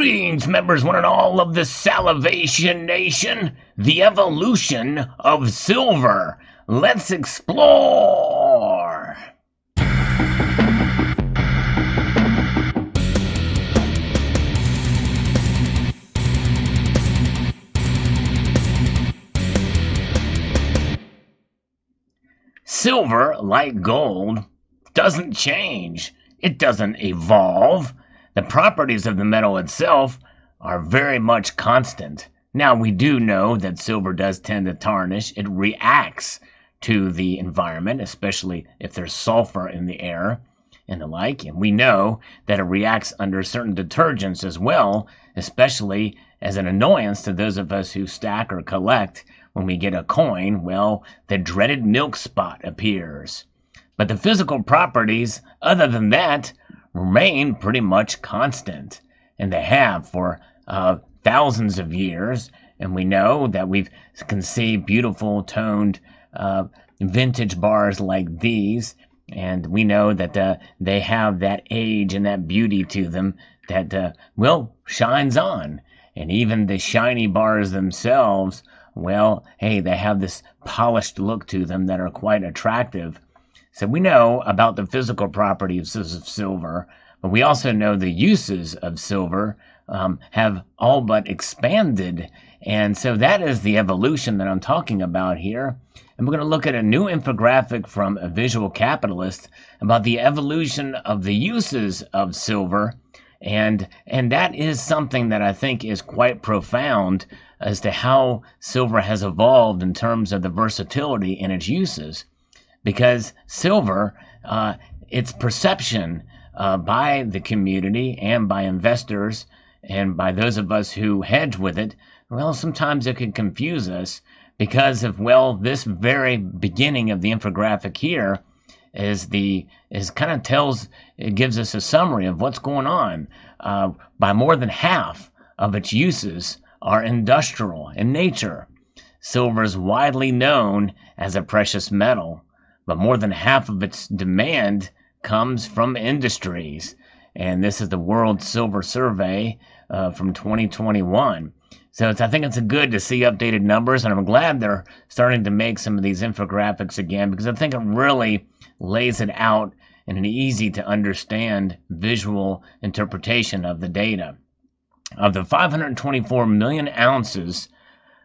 Greetings, members, one and all of the Salivation Nation, the evolution of silver. Let's explore. Silver, like gold, doesn't change. It doesn't evolve. The properties of the metal itself are very much constant. Now, we do know that silver does tend to tarnish. It reacts to the environment, especially if there's sulfur in the air and the like. And we know that it reacts under certain detergents as well, especially as an annoyance to those of us who stack or collect. When we get a coin, well, the dreaded milk spot appears. But the physical properties, other than that, remain pretty much constant, and they have for thousands of years. And we know that we can see beautiful toned vintage bars like these, and we know that they have that age and that beauty to them that shines on. And even the shiny bars themselves, well, hey, they have this polished look to them that are quite attractive. So we know about the physical properties of silver, but we also know the uses of silver have all but expanded. And so that is the evolution that I'm talking about here. And we're going to look at a new infographic from a visual capitalist about the evolution of the uses of silver. And that is something that I think is quite profound as to how silver has evolved in terms of the versatility in its uses. Because silver, its perception by the community and by investors and by those of us who hedge with it, well, sometimes it can confuse us because of, well, this very beginning of the infographic here it gives us a summary of what's going on. By more than half of its uses are industrial in nature. Silver is widely known as a precious metal, but more than half of its demand comes from industries. And this is the World Silver Survey from 2021. So I think it's good to see updated numbers, and I'm glad they're starting to make some of these infographics again, because I think it really lays it out in an easy to understand visual interpretation of the data. Of the 524 million ounces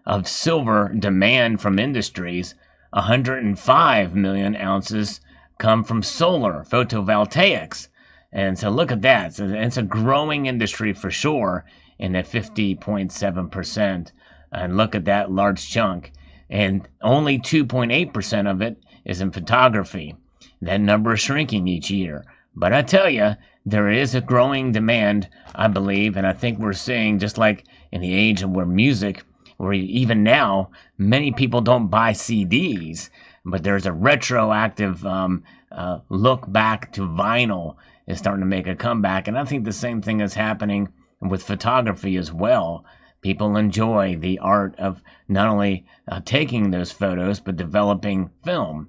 of silver demand from industries, 105 million ounces come from solar photovoltaics. And so look at that. So it's a growing industry for sure in the 50.7%. And look at that large chunk. And only 2.8% of it is in photography. That number is shrinking each year. But I tell you, there is a growing demand, I believe, and I think we're seeing, just like in the age of where even now, many people don't buy CDs, but there's a retroactive look back to vinyl is starting to make a comeback. And I think the same thing is happening with photography as well. People enjoy the art of not only taking those photos, but developing film.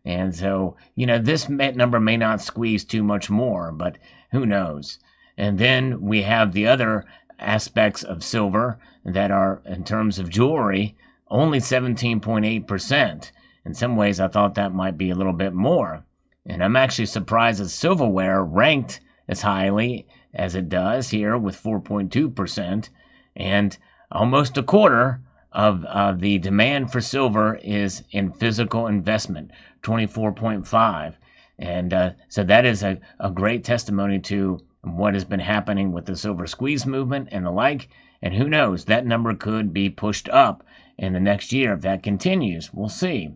And so, this number may not squeeze too much more, but who knows? And then we have the other aspects of silver that are, in terms of jewelry, only 17.8%. In some ways, I thought that might be a little bit more. And I'm actually surprised that silverware ranked as highly as it does here with 4.2%. And almost a quarter of the demand for silver is in physical investment, 24.5. And so that is a great testimony to what has been happening with the silver squeeze movement and the like. And who knows, that number could be pushed up in the next year if that continues. We'll see.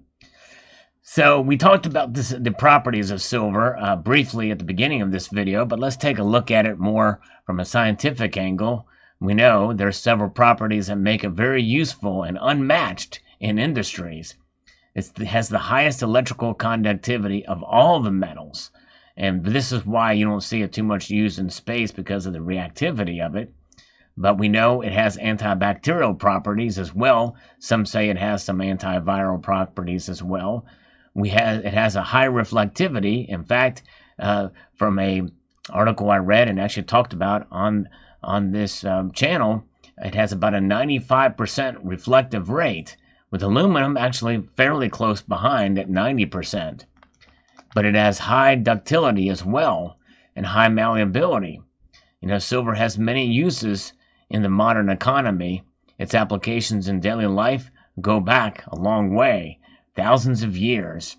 So we talked about the properties of silver briefly at the beginning of this video, but let's take a look at it more from a scientific angle. We know there are several properties that make it very useful and unmatched in industries. It has the highest electrical conductivity of all the metals. And this is why you don't see it too much used in space, because of the reactivity of it. But we know it has antibacterial properties as well. Some say it has some antiviral properties as well. It has a high reflectivity. In fact, from a article I read and actually talked about on this channel, it has about a 95% reflective rate, with aluminum actually fairly close behind at 90%. But it has high ductility as well and high malleability. Silver has many uses in the modern economy. Its applications in daily life go back a long way, thousands of years.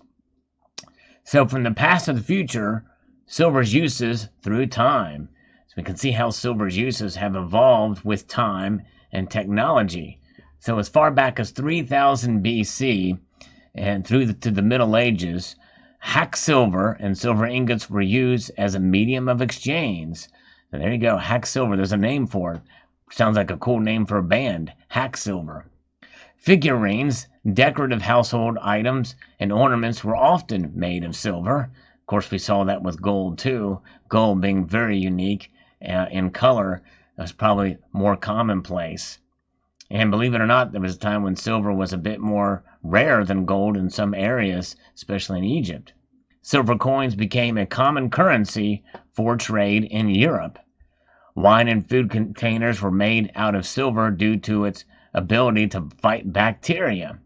So from the past to the future, silver's uses through time. So we can see how silver's uses have evolved with time and technology. So as far back as 3000 BC and through to the Middle Ages, hack silver and silver ingots were used as a medium of exchange. So there you go, hack silver. There's a name for it. Sounds like a cool name for a band, hack silver. Figurines, decorative household items, and ornaments were often made of silver. Of course, we saw that with gold too. Gold being very unique in color, was probably more commonplace. And believe it or not, there was a time when silver was a bit more rare than gold in some areas, especially in Egypt. Silver coins became a common currency for trade in Europe. Wine and food containers were made out of silver due to its ability to fight bacteria.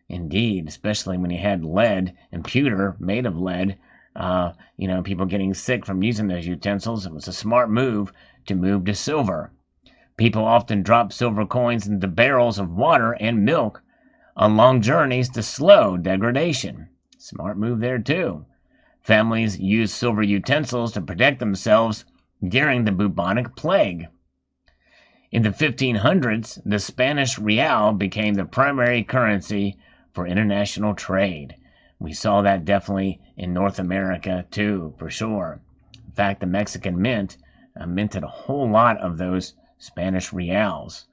Indeed, especially when you had lead and pewter made of lead, people getting sick from using those utensils. It was a smart move to move to silver. People often drop silver coins into barrels of water and milk on long journeys to slow degradation. Smart move there too. Families used silver utensils to protect themselves during the bubonic plague. In the 1500s, the Spanish real became the primary currency for international trade. We saw that definitely in North America too, for sure. In fact, the Mexican mint minted a whole lot of those Spanish reals.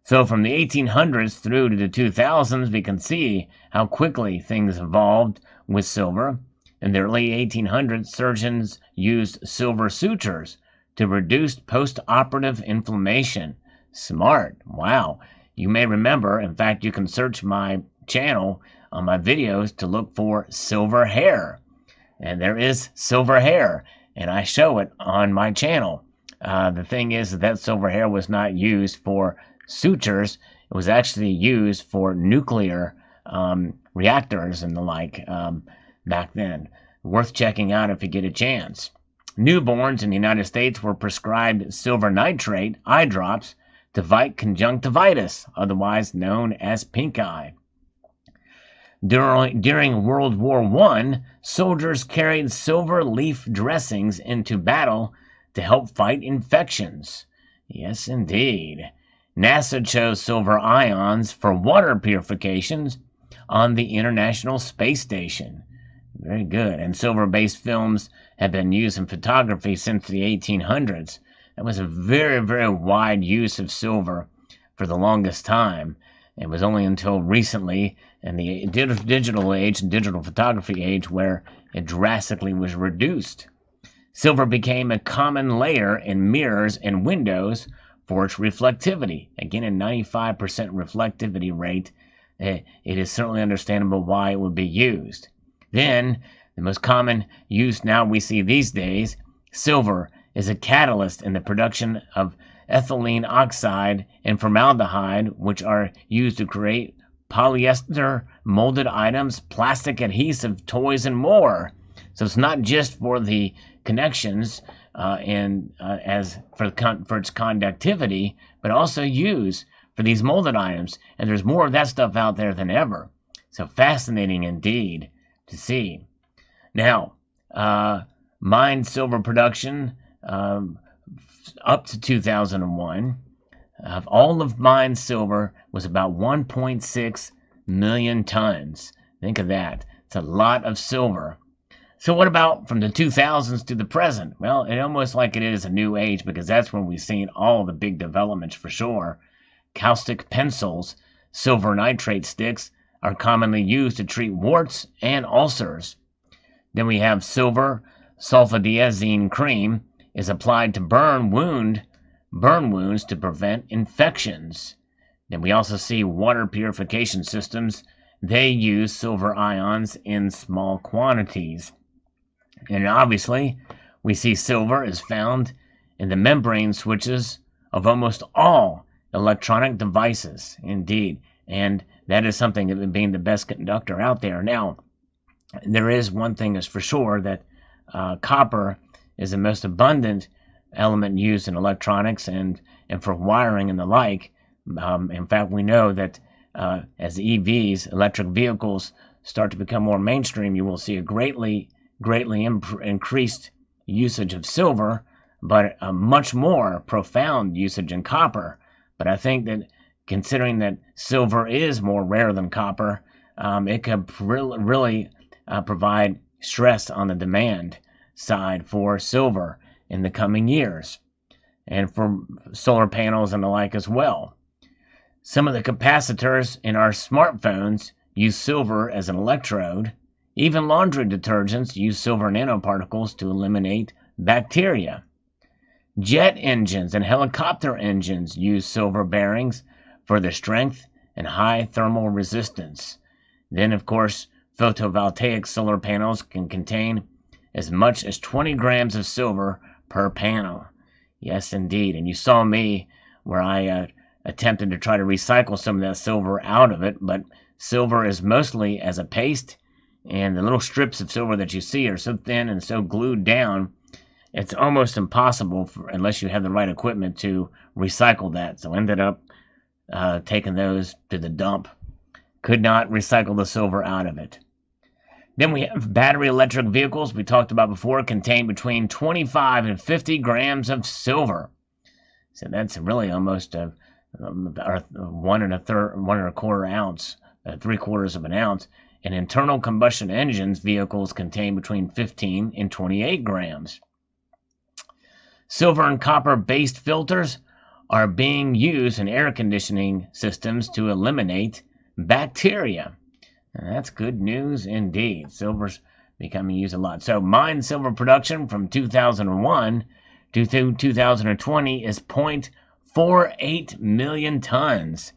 So from the 1800s through to the 2000s, we can see how quickly things evolved with silver. In the early 1800s, surgeons used silver sutures to reduce post-operative inflammation. Smart. Wow. You may remember, in fact, you can search my channel on my videos to look for silver hair. And there is silver hair, and I show it on my channel. The thing is that silver hair was not used for sutures. It was actually used for nuclear reactors and the like back then. Worth checking out if you get a chance. Newborns in the United States were prescribed silver nitrate eye drops to fight conjunctivitis, otherwise known as pink eye. During World War I, soldiers carried silver leaf dressings into battle to help fight infections. Yes, indeed. NASA chose silver ions for water purifications on the International Space Station. Very good. And silver-based films have been used in photography since the 1800s. That was a very, very wide use of silver for the longest time. It was only until recently, in the digital age and digital photography age, where it drastically was reduced. Silver became a common layer in mirrors and windows for its reflectivity. Again, a 95% reflectivity rate. It is certainly understandable why it would be used. Then, the most common use now we see these days, silver is a catalyst in the production of ethylene oxide and formaldehyde, which are used to create polyester molded items, plastic adhesive, toys, and more. So it's not just for the connections as for its conductivity, but also used for these molded items. And there's more of that stuff out there than ever. So fascinating indeed to see. Now, mined silver production up to 2001 of all of mined silver was about 1.6 million tons. Think of that. It's a lot of silver. So what about from the 2000s to the present? Well, it's almost like it is a new age, because that's when we've seen all the big developments for sure. Caustic pencils, silver nitrate sticks, are commonly used to treat warts and ulcers. Then we have silver sulfadiazine cream is applied to burn wounds to prevent infections. Then we also see water purification systems. They use silver ions in small quantities. And obviously, We see silver is found in the membrane switches of almost all electronic devices, indeed. And that is something that being the best conductor out there. Now, there is one thing is for sure, that copper is the most abundant element used in electronics and for wiring and the like. In fact, we know that as EVs, electric vehicles, start to become more mainstream, you will see a greatly increased usage of silver, but a much more profound usage in copper. But I think that considering that silver is more rare than copper, it could really provide stress on the demand side for silver in the coming years, and for solar panels and the like as well. Some of the capacitors in our smartphones use silver as an electrode. Even laundry detergents use silver nanoparticles to eliminate bacteria. Jet engines and helicopter engines use silver bearings for their strength and high thermal resistance. Then, of course, photovoltaic solar panels can contain as much as 20 grams of silver per panel. Yes, indeed. And you saw me where I attempted to try to recycle some of that silver out of it, but silver is mostly as a paste, and the little strips of silver that you see are so thin and so glued down, it's almost impossible unless you have the right equipment to recycle that. So I ended up taking those to the dump. Could not recycle the silver out of it. Then we have battery electric vehicles we talked about before, contain between 25 and 50 grams of silver. So that's really almost 1.25 ounce, 3/4 of an ounce. And internal combustion engines vehicles contain between 15 and 28 grams. Silver and copper-based filters are being used in air conditioning systems to eliminate bacteria. Now, that's good news indeed. Silver's becoming used a lot. So mined silver production from 2001 to 2020 is 0.48 million tons.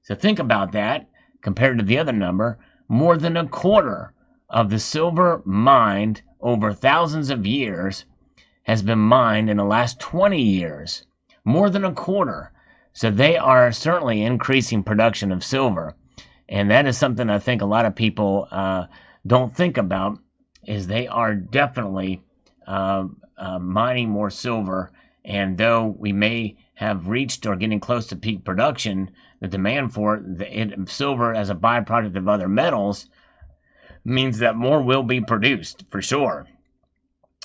So think about that compared to the other number. More than a quarter of the silver mined over thousands of years has been mined in the last 20 years. More than a quarter. So they are certainly increasing production of silver. And that is something I think a lot of people don't think about, is they are definitely mining more silver. And though we may have reached or getting close to peak production, the demand for silver as a byproduct of other metals means that more will be produced for sure.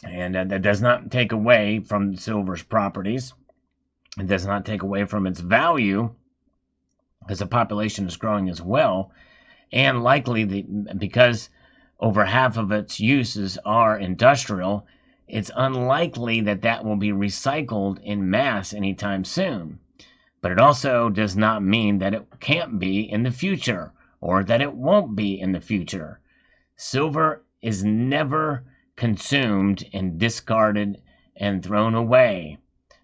And that does not take away from silver's properties. It does not take away from its value, because the population is growing as well. And likely, because over half of its uses are industrial, it's unlikely that that will be recycled in mass anytime soon. But it also does not mean that it can't be in the future, or that it won't be in the future. Silver is never consumed and discarded and thrown away.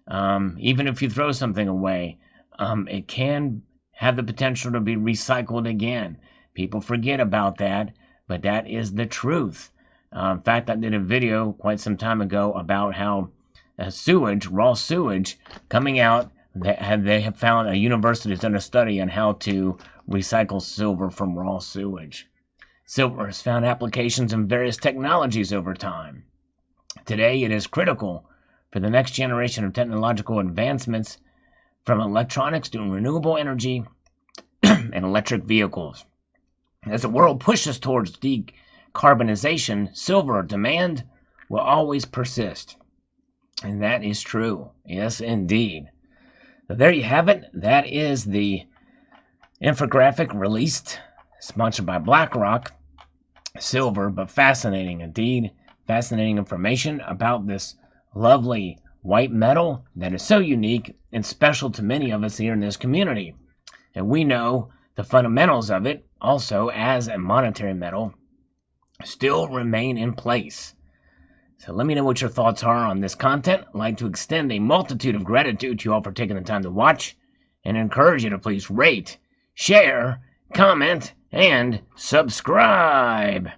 Even if you throw something away, it can have the potential to be recycled again. People forget about that, but that is the truth. In fact, I did a video quite some time ago about how sewage, raw sewage, coming out, they have found, a university has done a study on how to recycle silver from raw sewage. Silver has found applications in various technologies over time. Today, it is critical for the next generation of technological advancements, from electronics to renewable energy and electric vehicles. As the world pushes towards decarbonization, silver demand will always persist. And that is true. Yes, indeed. So there you have it. That is the infographic released, sponsored by BlackRock. Silver, but fascinating indeed. Fascinating information about this lovely white metal that is so unique and special to many of us here in this community. And we know the fundamentals of it, also as a monetary metal, still remain in place. So let me know what your thoughts are on this content. I'd like to extend a multitude of gratitude to you all for taking the time to watch, and encourage you to please rate, share, comment, and subscribe.